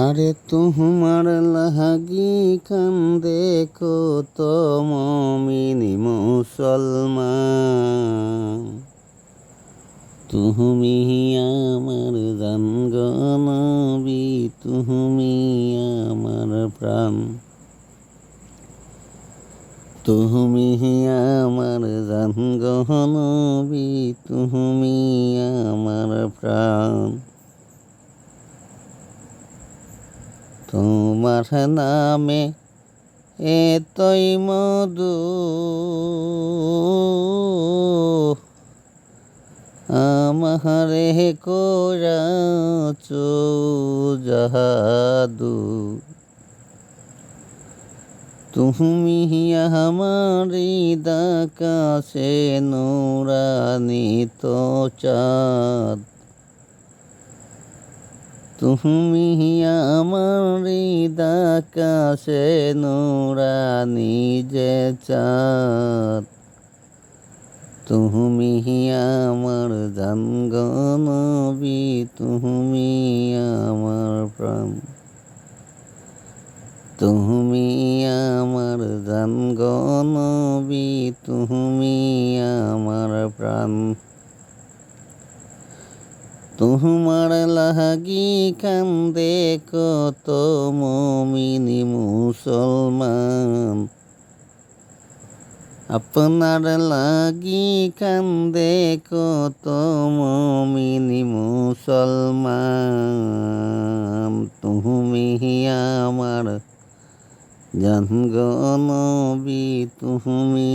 আরে তোমার লাগি কান্দে কত মুমিনি মুসলমান, তুমি আমার জান গো নবী, তুমি আমার প্রাণ, তুমি আমার জান গো নবী, তুমি আমার প্রাণ। তোমার নামে এতই মধু, আমারে করাছ জাদু। তুমি আমার আকাশে নুরানি তো চাঁদ, তুমি আমার আকাশে নুরানি যে চাঁদ। তুমি আমার জান গো নবী, তুমি আমার প্রাণ, তুমি আমার জান গো নবী, তুমি আমার প্রাণ। তোমার লাগি কান্দে কত মুমিনি মুসলমান, আপনার লাগি কান্দে কত মুমিনি মুসলমান। তুমি আমার জান গো নবী, তুমি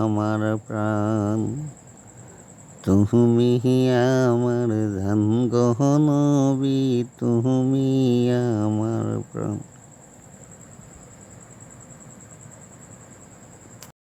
আমার প্রাণ, তুমি আমার জান গো নবী, তুমি